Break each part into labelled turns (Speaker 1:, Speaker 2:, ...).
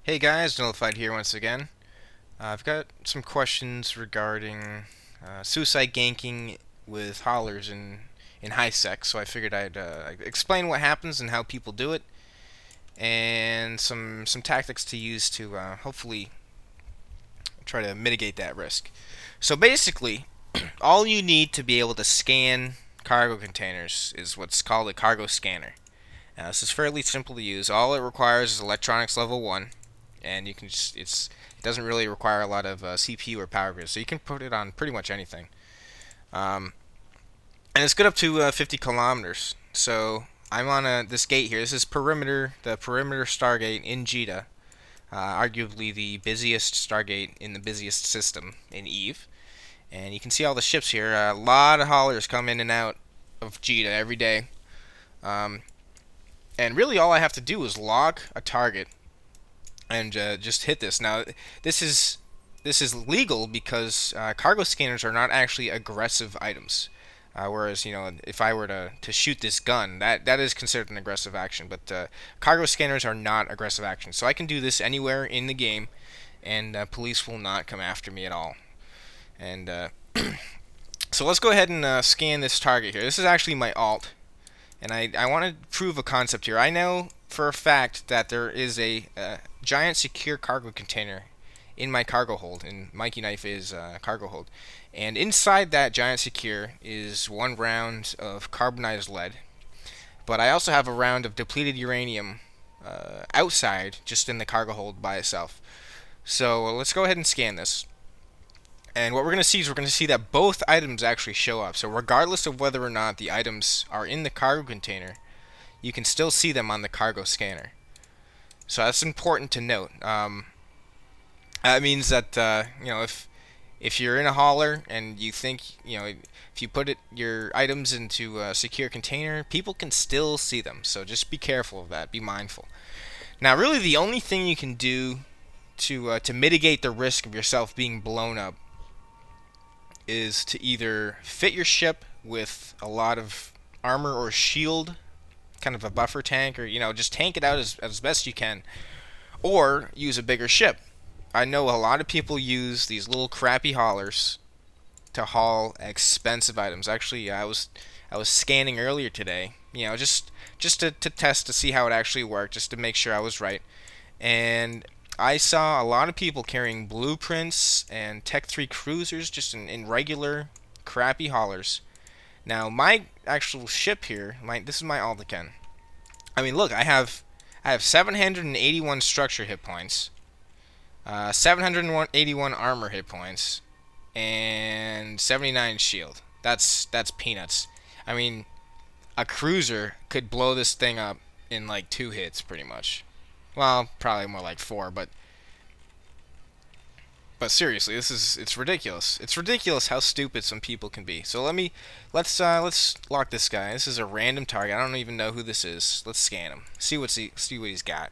Speaker 1: Hey guys, Nullified here once again. I've got some questions regarding suicide ganking with hollers in high sec, so I figured I'd explain what happens and how people do it, and some tactics to use to hopefully try to mitigate that risk. So basically, all you need to be able to scan cargo containers is what's called a cargo scanner. Now, this is fairly simple to use. All it requires is electronics level 1, and you can just it doesn't really require a lot of CPU or power grid, so you can put it on pretty much anything. Um, and it's good up to 50 kilometers. So I'm on this gate here. This is the perimeter Stargate in Jeddah, arguably the busiest Stargate in the busiest system in Eve. And you can see all the ships here. A lot of haulers come in and out of Jeddah every day. Um, and really, all I have to do is log a target and just hit this. Now, this is this is legal because cargo scanners are not actually aggressive items. Whereas, if I were to shoot this gun, that is considered an aggressive action. But cargo scanners are not aggressive actions. So I can do this anywhere in the game, and police will not come after me at all. And so let's go ahead and scan this target here. This is actually my alt. And I want to prove a concept here. I know for a fact that there is a giant secure cargo container in my cargo hold, in Mikey Knife is cargo hold. And inside that giant secure is 1 round of carbonized lead. But I also have a round of depleted uranium outside, just in the cargo hold by itself. So let's go ahead and scan this. And what we're going to see is we're going to see that both items actually show up. So regardless of whether or not the items are in the cargo container, you can still see them on the cargo scanner. So that's important to note. That means that if you're in a hauler and you think if you put your items into a secure container, people can still see them. So just be careful of that. Be mindful. Now, really, the only thing you can do to mitigate the risk of yourself being blown up is to either fit your ship with a lot of armor or shield, kind of a buffer tank, or just tank it out as best you can, or use a bigger ship. I know a lot of people use these little crappy haulers to haul expensive items. Actually, I was scanning earlier today, just to test to see how it actually worked, just to make sure I was right. And I saw a lot of people carrying blueprints and Tech 3 cruisers just in regular crappy haulers. Now, my actual ship here, this is my Aldecan. I mean, look, I have 781 structure hit points, 781 armor hit points, and 79 shield. That's peanuts. I mean, a cruiser could blow this thing up in like 2 hits, pretty much. Well, probably more like 4, but seriously, it's ridiculous. It's ridiculous how stupid some people can be. So let's lock this guy. This is a random target. I don't even know who this is. Let's scan him. See what he's got.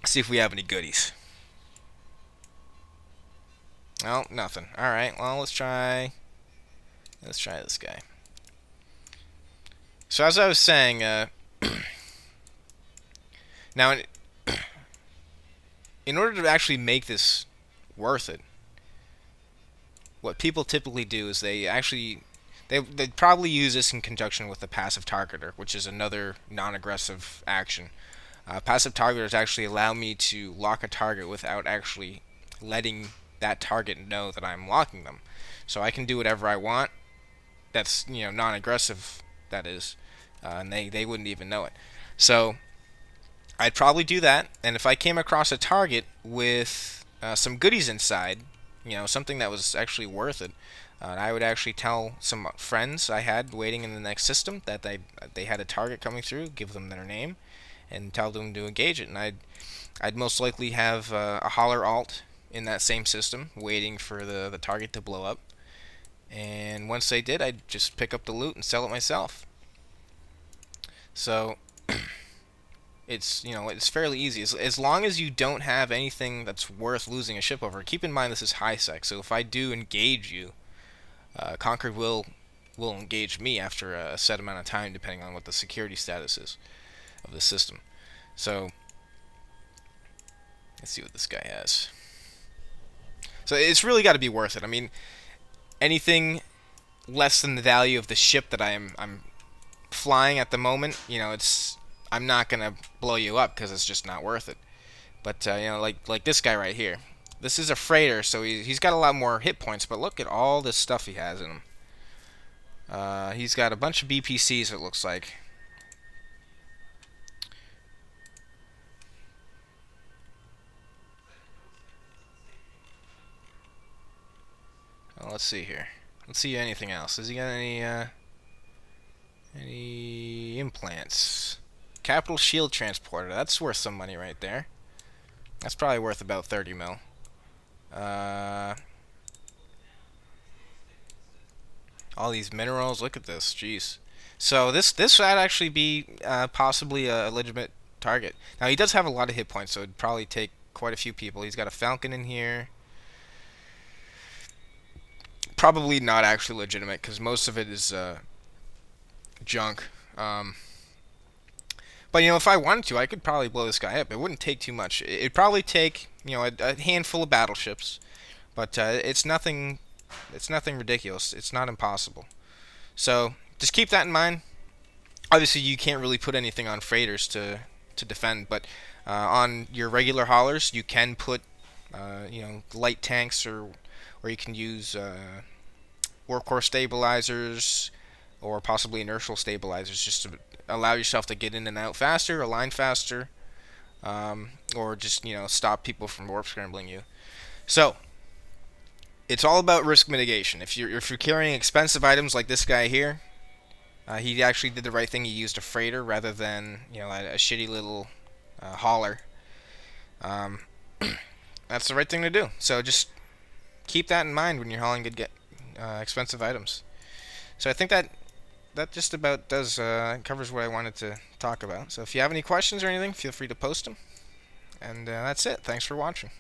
Speaker 1: See if we have any goodies. Oh, nothing. All right. Well, let's try this guy. So as I was saying, now in order to actually make this worth it, what people typically do is they probably use this in conjunction with the passive targeter, which is another non-aggressive action. Passive targeters actually allow me to lock a target without actually letting that target know that I'm locking them. So I can do whatever I want. That's non-aggressive. That is, and they wouldn't even know it. So I'd probably do that, and if I came across a target with some goodies inside, something that was actually worth it, I would actually tell some friends I had waiting in the next system that they had a target coming through, give them their name, and tell them to engage it. And I'd most likely have a holler alt in that same system, waiting for the target to blow up. And once they did, I'd just pick up the loot and sell it myself. So it's fairly easy as long as you don't have anything that's worth losing a ship over. Keep in mind this is high sec, so if I do engage you, Conquered will engage me after a set amount of time, depending on what the security status is of the system. So Let's see what this guy has. So it's really got to be worth it. I mean, anything less than the value of the ship that I'm flying at the moment, I'm not gonna blow you up because it's just not worth it. But like this guy right here. This is a freighter, so he's got a lot more hit points. But look at all this stuff he has in him. He's got a bunch of BPCs. It looks like. Well, let's see here. Let's see anything else. Has he got any implants? Capital Shield Transporter. That's worth some money right there. That's probably worth about 30 mil. All these minerals. Look at this. Jeez. So this would actually be possibly a legitimate target. Now he does have a lot of hit points, so it'd probably take quite a few people. He's got a Falcon in here. Probably not actually legitimate because most of it is junk. But if I wanted to, I could probably blow this guy up. It wouldn't take too much. It'd probably take a handful of battleships, but it's nothing. It's nothing ridiculous. It's not impossible. So just keep that in mind. Obviously, you can't really put anything on freighters to defend, but on your regular haulers, you can put light tanks or you can use workhorse stabilizers or possibly inertial stabilizers just to allow yourself to get in and out faster, align faster, or just stop people from warp scrambling you. So it's all about risk mitigation. If you're carrying expensive items like this guy here, he actually did the right thing. He used a freighter rather than a shitty little hauler. That's the right thing to do. So just keep that in mind when you're hauling good expensive items. So I think that just about does covers what I wanted to talk about. So if you have any questions or anything, feel free to post them. And that's it. Thanks for watching.